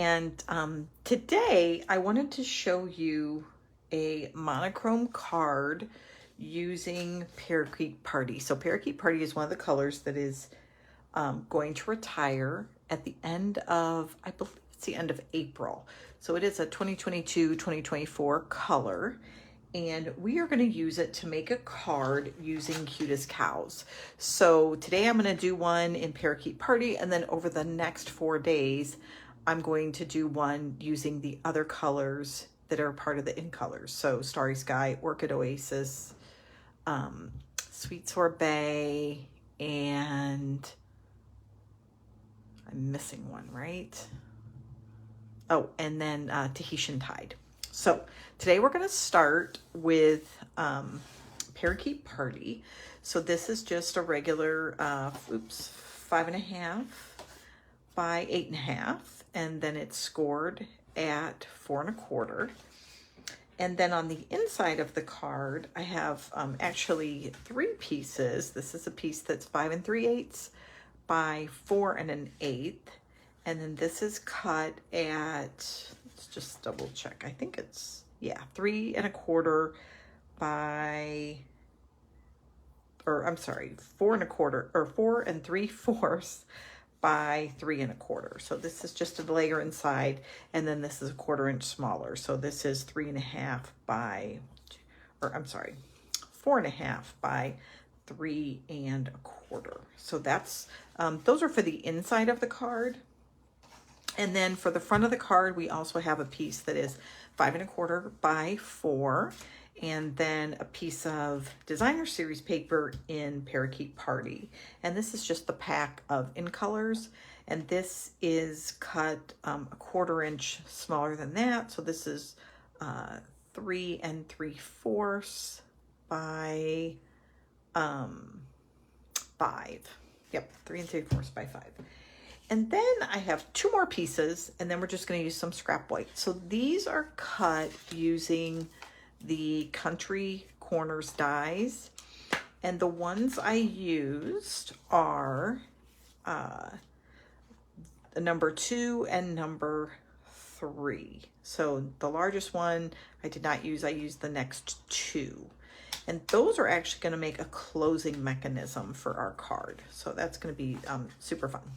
And today I wanted to show you a monochrome card using Parakeet Party. So Parakeet Party is one of the colors that is going to retire at the end of, I believe it's the end of April. So it is a 2022-2024 color. And we are going to use it to make a card using Cute as Cows. So today I'm going to do one in Parakeet Party, and then over the next 4 days, I'm going to do one using the other colors that are part of the in colors. So Starry Sky, Orchid Oasis, Sweet Sorbet, and I'm missing one, right? Oh, and then Tahitian Tide. So today we're going to start with Parakeet Party. So this is just a regular, 5.5 by 8.5, and then it's scored at 4.25. And then on the inside of the card, I have actually 3 pieces. This is a piece that's 5 3/8 by 4 1/8. And then this is cut at, let's just double check. I think it's, yeah, 3 1/4 by, or I'm sorry, 4 1/4 or 4 3/4 by 3 1/4. So this is just a layer inside, and then this is a 1/4 inch smaller. So this is 3.5 by, or I'm sorry, 4.5 by 3 1/4. So that's, those are for the inside of the card. And then for the front of the card, we also have a piece that is 5 1/4 by 4, and then a piece of designer series paper in Parakeet Party. And this is just the pack of in colors, and this is cut a 1/4 inch smaller than that. So this is 3 3/4 by 5. Yep, 3 3/4 by 5. And then I have 2 more pieces, and then we're just going to use some scrap white. So these are cut using the Country Corners dies. And the ones I used are number 2 and number 3. So the largest one I did not use. I used the next 2. And those are actually going to make a closing mechanism for our card. So that's going to be super fun.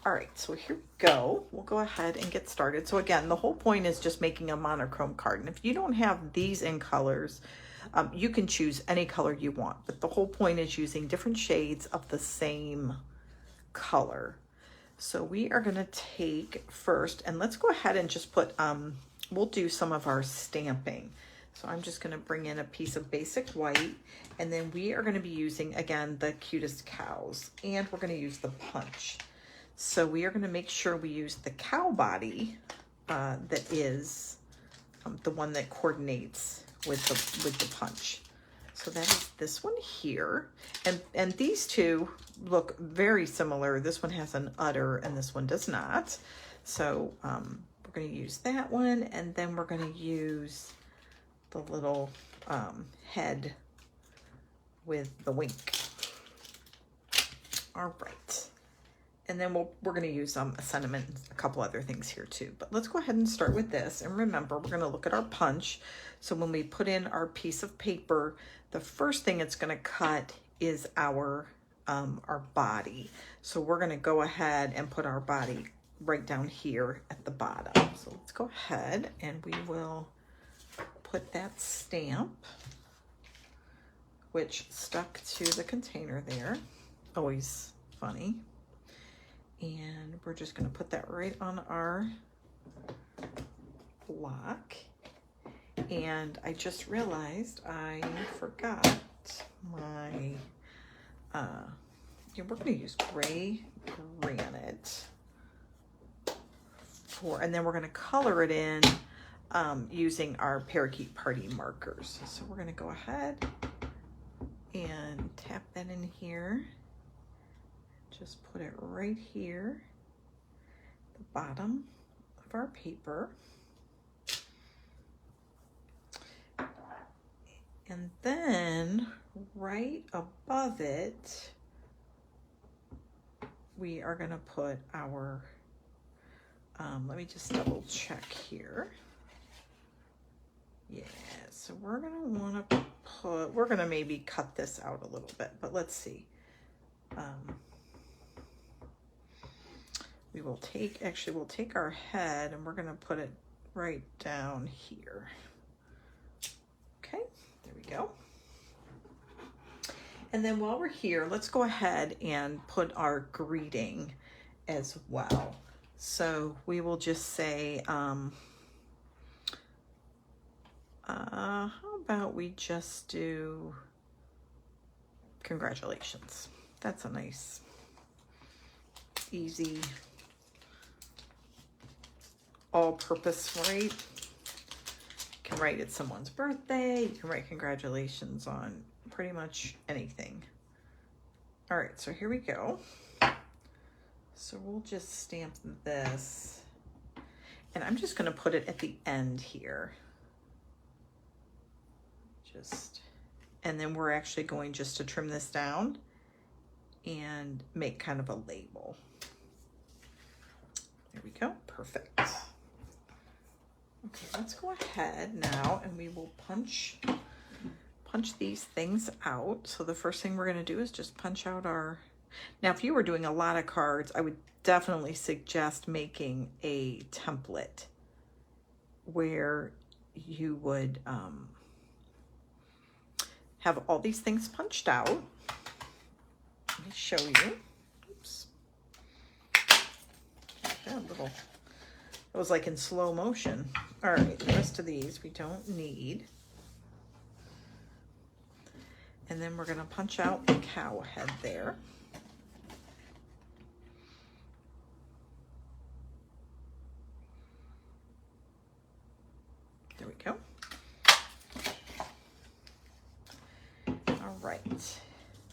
All right, so here we go. We'll go ahead and get started. So again, the whole point is just making a monochrome card. And if you don't have these in colors, you can choose any color you want. But the whole point is using different shades of the same color. So we are gonna take first, and let's go ahead and just put, we'll do some of our stamping. So I'm just gonna bring in a piece of basic white, and then we are gonna be using, again, the Cutest Cows, and we're gonna use the punch. So we are going to make sure we use the cow body that is the one that coordinates with the punch. So that is this one here. And these two look very similar. This one has an udder and this one does not. So we're going to use that one, and then we're going to use the little head with the wink. All right. And then we're going to use a sentiment, a couple other things here too. But let's go ahead and start with this. And remember, we're going to look at our punch. So when we put in our piece of paper, the first thing it's going to cut is our body. So we're going to go ahead and put our body right down here at the bottom. So let's go ahead and we will put that stamp, which stuck to the container there. Always funny. And we're just going to put that right on our block. And I just realized I forgot my, we're going to use gray granite and then we're going to color it in using our Parakeet Party markers. So we're going to go ahead and tap that in here. Just put it right here, the bottom of our paper. And then right above it, we are going to put our Let me just double check here. Yeah, so we're gonna wanna put, we're gonna maybe cut this out a little bit, but let's see. We will take, actually we'll take our head and we're gonna put it right down here. Okay, there we go. And then while we're here, let's go ahead and put our greeting as well. So we will just say, how about we just do congratulations. That's a nice, easy, all-purpose, right? You can write it's someone's birthday. You can write congratulations on pretty much anything. All right, so here we go. So we'll just stamp this. And I'm just gonna put it at the end here. And then we're actually going just to trim this down and make kind of a label. There we go, perfect. Okay, let's go ahead now and we will punch these things out. So the first thing we're gonna do is just punch out our, now if you were doing a lot of cards, I would definitely suggest making a template where you would have all these things punched out. Let me show you. Oops. That was like in slow motion. All right, the rest of these we don't need. And then we're gonna punch out the cow head there. There we go. All right,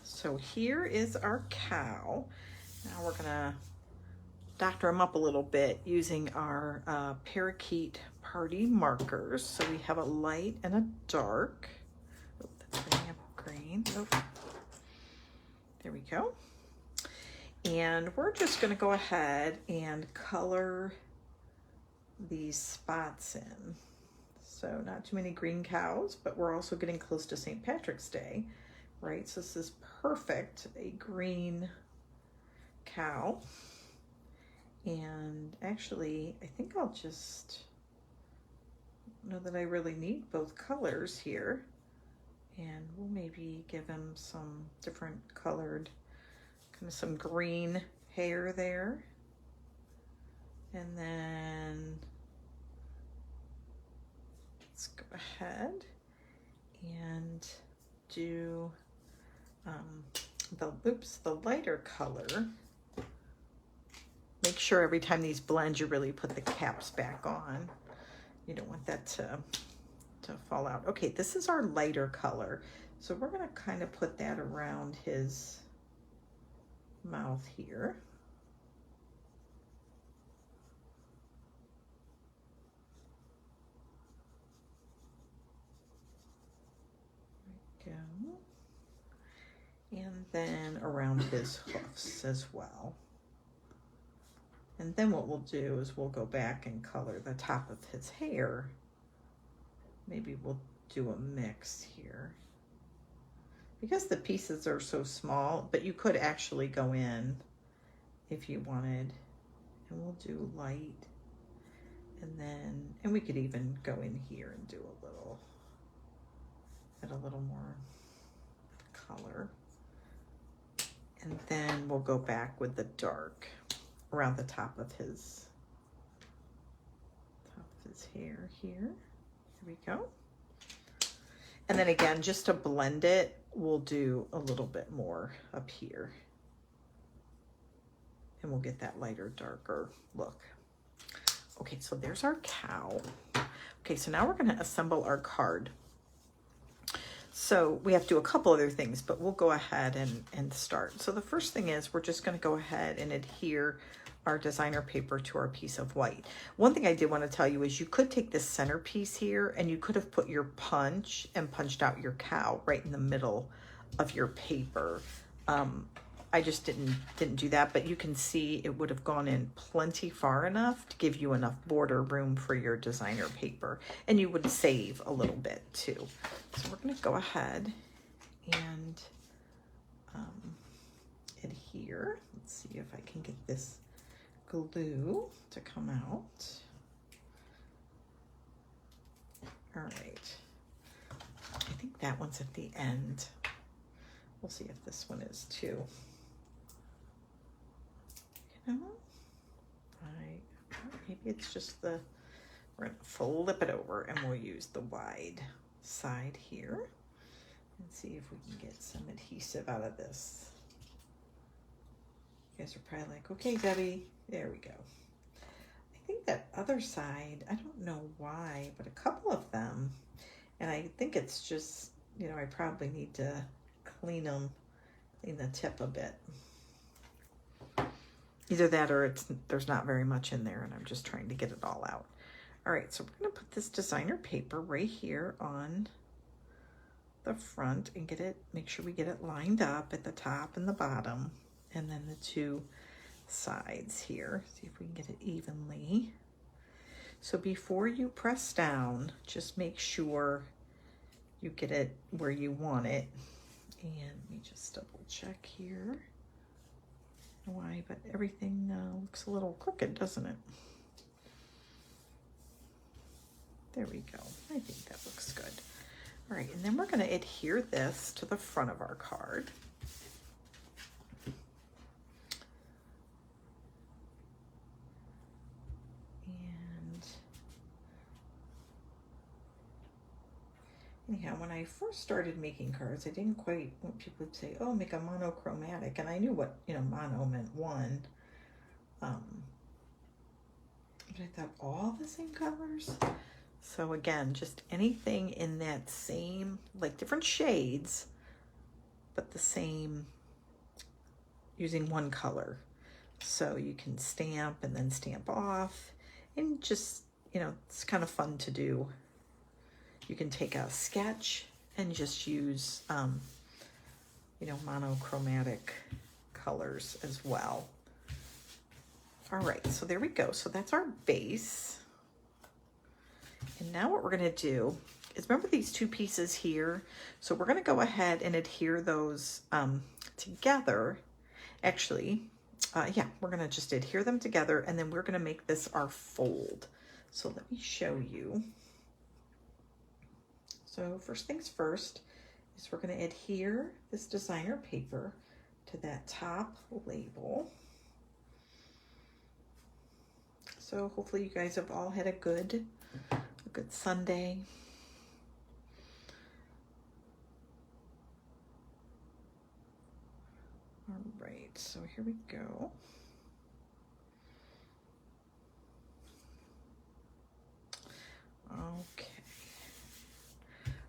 so here is our cow. Now we're gonna doctor them up a little bit using our Parakeet party markers. So we have a light and a dark. Oh, that's bringing up green. Oh, there we go. And we're just gonna go ahead and color these spots in. So not too many green cows, but we're also getting close to St. Patrick's Day, right? So this is perfect, a green cow. And actually, I think I'll just know that I really need both colors here. And we'll maybe give him some different colored, kind of some green hair there. And then let's go ahead and do the lighter color. Make sure every time these blend, you really put the caps back on. You don't want that to fall out. Okay, this is our lighter color. So we're gonna kind of put that around his mouth here. There we go. And then around his hoofs as well. And then what we'll do is we'll go back and color the top of his hair. Maybe we'll do a mix here. Because the pieces are so small, but you could actually go in if you wanted. And we'll do light. And we could even go in here and do add a little more color. And then we'll go back with the dark around the top of his hair here. Here we go. And then again, just to blend it, we'll do a little bit more up here. And we'll get that lighter, darker look. Okay, so there's our cow. Okay, so now we're gonna assemble our card. So we have to do a couple other things, but we'll go ahead and start. So the first thing is we're just gonna go ahead and adhere our designer paper to our piece of white. One thing I did want to tell you is you could take this centerpiece here and you could have put your punch and punched out your cow right in the middle of your paper. I just didn't do that, but you can see it would have gone in plenty far enough to give you enough border room for your designer paper, and you would save a little bit too. So we're going to go ahead and adhere. Let's see if I can get this glue to come out. All right. I think that one's at the end. We'll see if this one is too. You know, maybe it's just the, we're gonna flip it over and we'll use the wide side here and see if we can get some adhesive out of this. You guys are probably like, okay, Debbie, there we go. I think that other side, I don't know why, but a couple of them, and I think it's just, you know, I probably need to clean the tip a bit. Either that or there's not very much in there and I'm just trying to get it all out. All right, so we're gonna put this designer paper right here on the front and make sure we get it lined up at the top and the bottom, and then the two sides here. See if we can get it evenly. So before you press down, just make sure you get it where you want it. And let me just double check here. Why, but everything looks a little crooked, doesn't it? There we go. I think that looks good. All right, and then we're going to adhere this to the front of our card. Anyhow, when I first started making cards, I didn't quite, when people would say, oh, make a monochromatic, and I knew what, you know, mono meant one. But I thought all the same colors. So again, just anything in that same, like different shades, but the same, using one color. So you can stamp and then stamp off, and just, you know, it's kind of fun to do. You can take a sketch and just use, you know, monochromatic colors as well. All right, so there we go. So that's our base. And now what we're gonna do is, remember these two pieces here? So we're gonna go ahead and adhere those together. Actually, yeah, we're gonna just adhere them together, and then we're gonna make this our fold. So let me show you. So first things first is we're going to adhere this designer paper to that top label. So hopefully you guys have all had a good Sunday. All right, so here we go. Okay.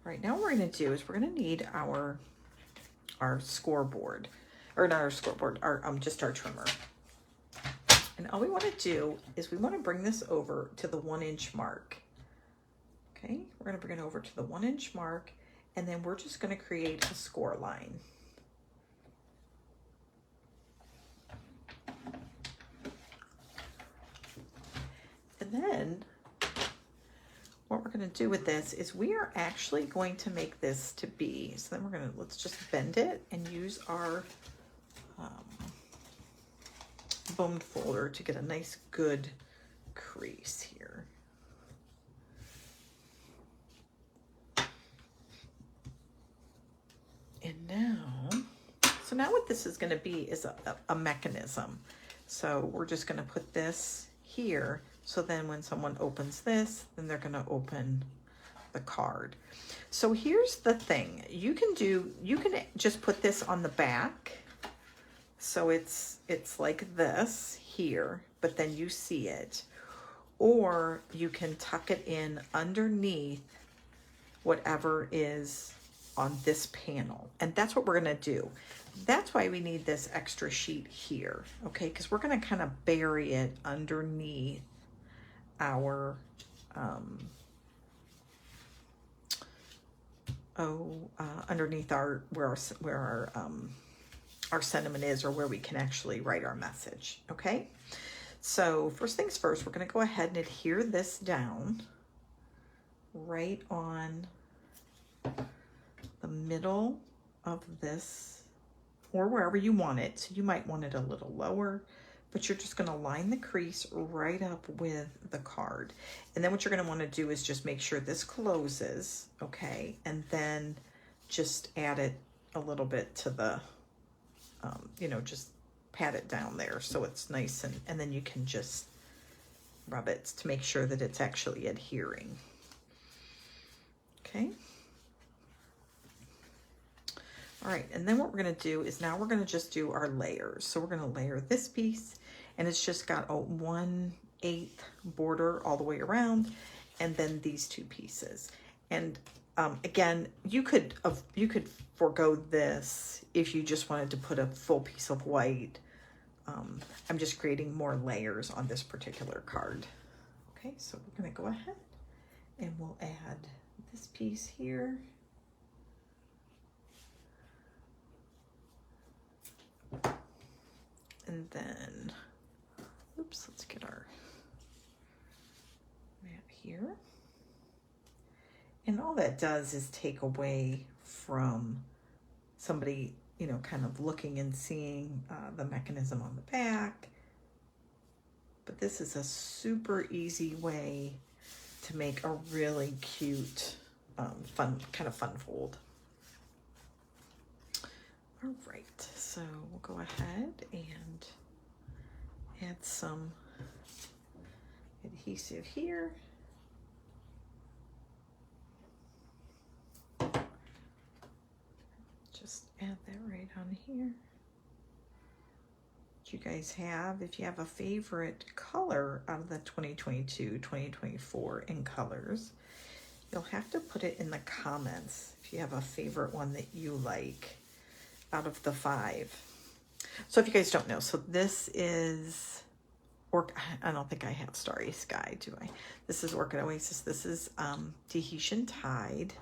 All right, now what we're going to do is we're going to need our scoreboard, or not our scoreboard, our just our trimmer. And all we want to do is we want to bring this over to the 1 inch mark. Okay, we're going to bring it over to the 1 inch mark, and then we're just going to create a score line. And then what we're going to do with this is we are actually going to make this to be, so then we're going to, let's just bend it and use our bone folder to get a nice good crease here. And now, so now what this is going to be is a mechanism. So we're just going to put this here. So then when someone opens this, then they're going to open the card. So here's the thing. You can just put this on the back. So it's like this here, but then you see it. Or you can tuck it in underneath whatever is on this panel. And that's what we're going to do. That's why we need this extra sheet here, okay? Because we're going to kind of bury it underneath our underneath our where our our sentiment is, or where we can actually write our message. Okay, so first things first, we're going to go ahead and adhere this down right on the middle of this, or wherever you want it. So you might want it a little lower, but you're just going to line the crease right up with the card. And then what you're going to want to do is just make sure this closes, okay? And then just add it a little bit to the, you know, just pat it down there so it's nice, and then you can just rub it to make sure that it's actually adhering. Okay. All right, and then what we're going to do is now we're going to just do our layers. So we're going to layer this piece, and it's just got a 1/8 border all the way around, and then these two pieces. And again, you could forego this if you just wanted to put a full piece of white. I'm just creating more layers on this particular card. Okay, so we're going to go ahead and we'll add this piece here. And then, oops, let's get our mat here. And all that does is take away from somebody, you know, kind of looking and seeing the mechanism on the back. But this is a super easy way to make a really cute, fun fold. All right, so we'll go ahead and add some adhesive here. Just add that right on here. What you guys have, if you have a favorite color out of the 2022, 2024 in colors, you'll have to put it in the comments if you have a favorite one that you like out of the 5. So if you guys don't know, so this is, I don't think I have Starry Sky, do I? This is Orchid Oasis. This is Tahitian Tide.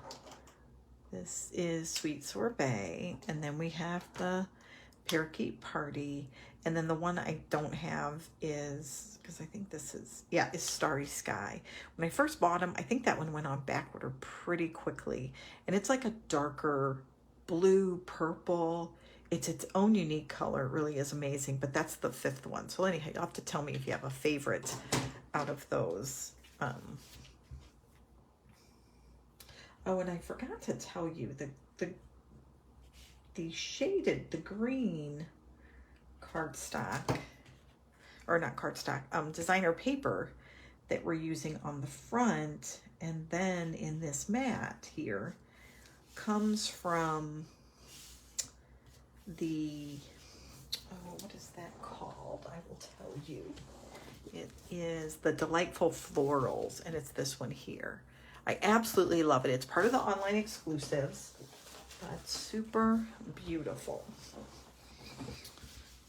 This is Sweet Sorbet. And then we have the Parakeet Party. And then the one I don't have is, because I think this is, yeah, is Starry Sky. When I first bought them, I think that one went on backorder pretty quickly. And it's like a darker blue, purple. It's its own unique color. It really is amazing, but that's the 5th one. So anyhow, you'll have to tell me if you have a favorite out of those. Oh, and I forgot to tell you the shaded, the green cardstock, or not cardstock, designer paper that we're using on the front, and then in this mat here, comes from the, oh, what is that called? I will tell you. It is the Delightful Florals, and it's this one here. I absolutely love it. It's part of the online exclusives, but super beautiful.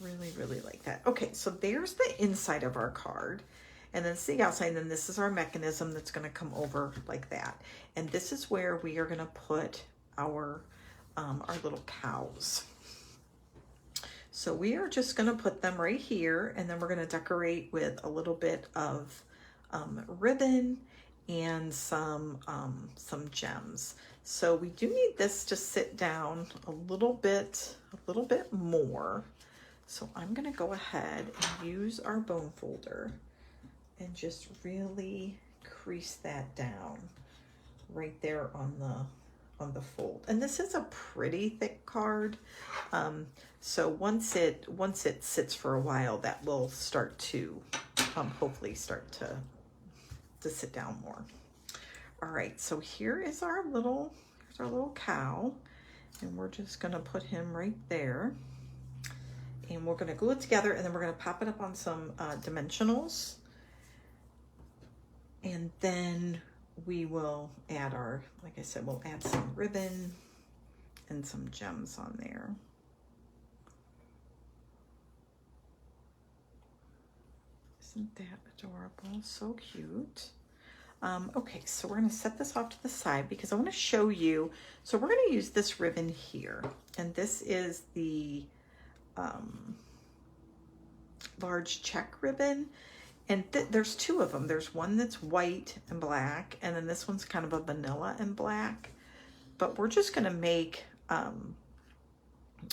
Really, really like that. Okay, so there's the inside of our card. And then it's the outside, and then this is our mechanism that's going to come over like that. And this is where we are going to put our little cows. So we are just going to put them right here, and then we're going to decorate with a little bit of ribbon and some gems. So we do need this to sit down a little bit more. So I'm going to go ahead and use our bone folder and just really crease that down right there on the fold. And this is a pretty thick card. So once it sits for a while, that will start to hopefully start to sit down more. All right, so here's our little cow, and we're just gonna put him right there. And we're gonna glue it together, and then we're gonna pop it up on some dimensionals. And then we will add our, like I said, we'll add some ribbon and some gems on there. Isn't that adorable? So cute. Okay, so we're gonna set this off to the side because I wanna show you, so we're gonna use this ribbon here. And this is the large check ribbon. And there's two of them. There's one that's white and black, and then this one's kind of a vanilla and black. But we're just gonna make, I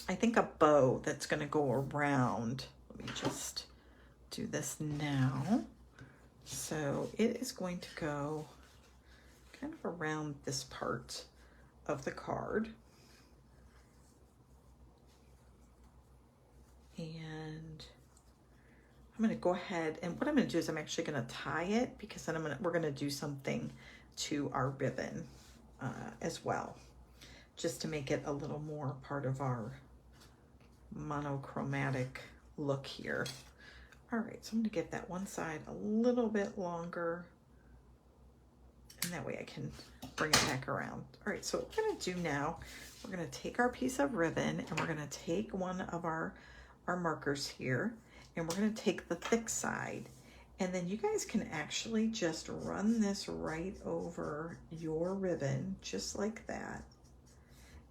think, a bow that's gonna go around. Let me just do this now. So it is going to go kind of around this part of the card. And I'm going to go ahead, and what I'm going to do is I'm actually going to tie it, because then we're going to do something to our ribbon as well, just to make it a little more part of our monochromatic look here. All right, so I'm going to get that one side a little bit longer, and that way I can bring it back around. All right, so what we're going to do now, we're going to take our piece of ribbon, and we're going to take one of our markers here, and we're going to take the thick side, and then you guys can actually just run this right over your ribbon, just like that.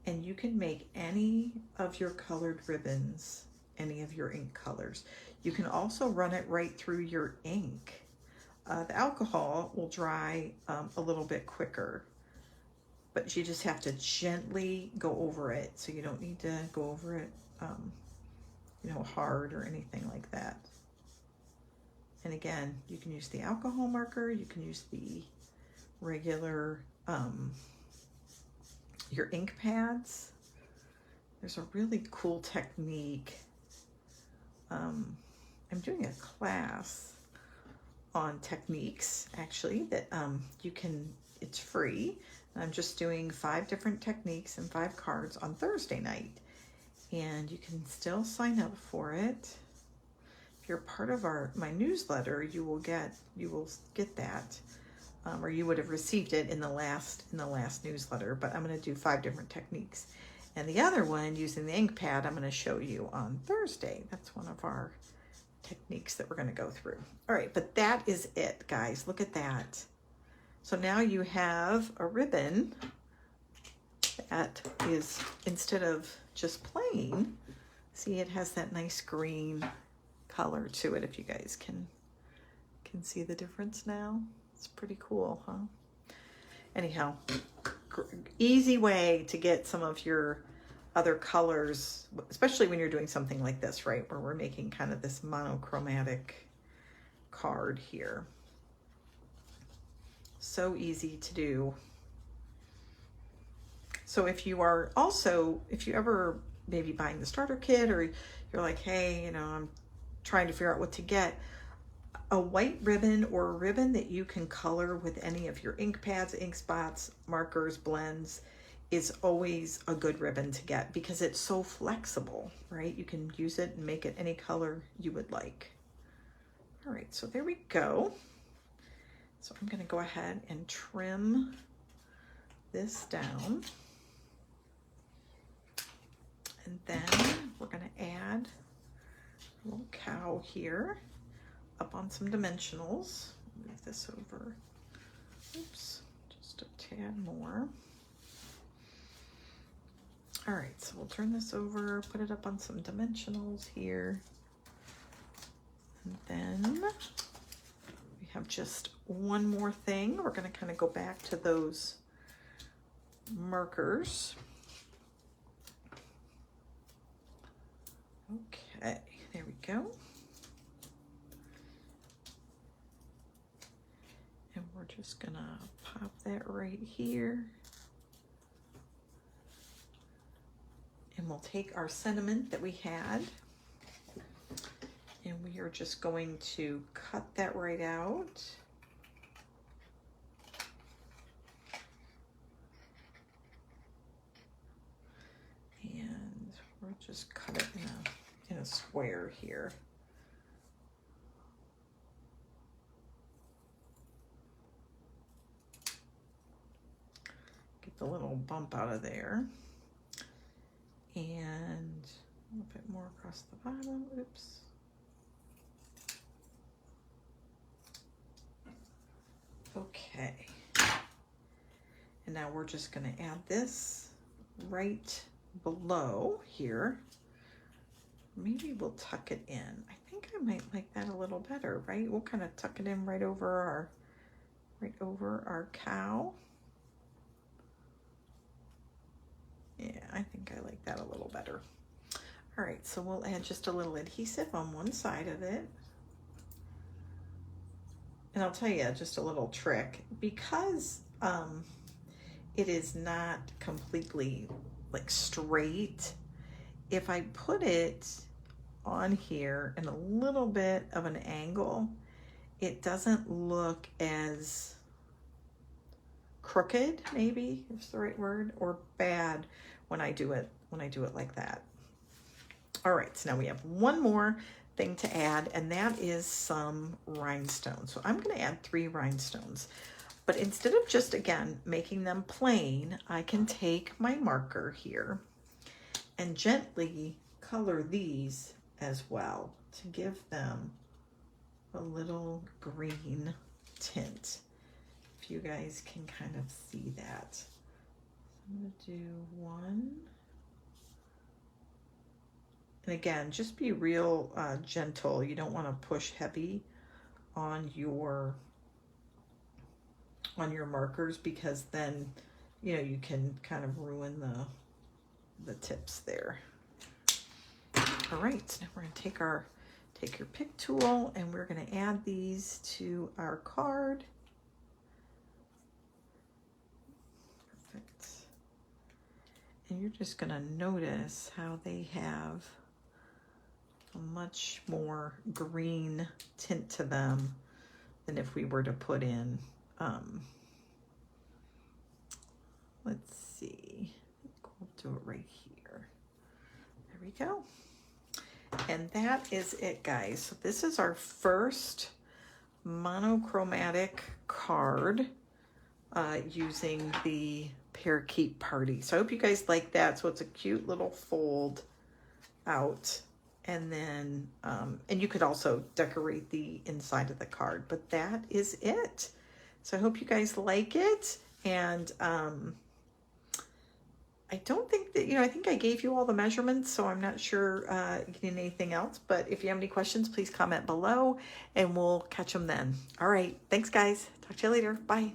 And you can make any of your colored ribbons, any of your ink colors. You can also run it right through your ink. The alcohol will dry a little bit quicker, but you just have to gently go over it. So you don't need to go over it, you know, hard or anything like that. And again, you can use the alcohol marker, you can use the regular, your ink pads. There's a really cool technique. I'm doing a class on techniques, actually, that you can, it's free. I'm just doing 5 different techniques and 5 cards on Thursday night. And you can still sign up for it. If you're part of my newsletter, you will get that, or you would have received it in the last newsletter. But I'm going to do 5 different techniques, and the other one, using the ink pad, I'm going to show you on Thursday. That's one of our techniques that we're going to go through. All right, but that is it, guys. Look at that. So now you have a ribbon that is, instead of just plain, see, it has that nice green color to it. If you guys can see the difference now, it's pretty cool, huh? Anyhow, easy way to get some of your other colors, especially when you're doing something like this, right, where we're making kind of this monochromatic card here. So easy to do. So if you are also, if you ever maybe buying the starter kit, or you're like, hey, you know, I'm trying to figure out what to get, a white ribbon or a ribbon that you can color with any of your ink pads, ink spots, markers, blends is always a good ribbon to get, because it's so flexible, right? You can use it and make it any color you would like. All right, so there we go. So I'm going to go ahead and trim this down. And then we're going to add a little cow here up on some dimensionals. Move this over. Oops, just a tad more. All right, so we'll turn this over, put it up on some dimensionals here. And then we have just one more thing. We're going to kind of go back to those markers. Okay, there we go. And we're just gonna pop that right here. And we'll take our sentiment that we had, and we are just going to cut that right out. And we'll just cut it in a square here. Get the little bump out of there. And a little bit more across the bottom. Oops. Okay. And now we're just going to add this right below here. maybe we'll tuck it in. I think I might like that a little better, right? We'll kind of tuck it in right over our cow. Yeah, I think I like that a little better. All right, so we'll add just a little adhesive on one side of it. And I'll tell you just a little trick, because it is not completely like straight. If I put it on here in a little bit of an angle, it doesn't look as crooked, maybe is the right word, or bad when I do it like that. All right, so now we have one more thing to add, and that is some rhinestones. So I'm going to add 3 rhinestones, but instead of just, again, making them plain, I can take my marker here and gently color these as well to give them a little green tint. If you guys can kind of see that. I'm going to do 1. And again, just be real gentle. You don't want to push heavy on your markers, because then, you know, you can kind of ruin the tips there. All right, so now we're going to take your pick tool, and we're going to add these to our card. Perfect. And you're just going to notice how they have a much more green tint to them than if we were to put in, let's see, I think we'll do it right here. There we go. And that is it, guys. So this is our first monochromatic card using the Parakeet Party. So I hope you guys like that. So it's a cute little fold out. And then, and you could also decorate the inside of the card, but that is it. So I hope you guys like it. And I don't think that, I think I gave you all the measurements, so I'm not sure you need anything else. But if you have any questions, please comment below and we'll catch them then. All right. Thanks, guys. Talk to you later. Bye.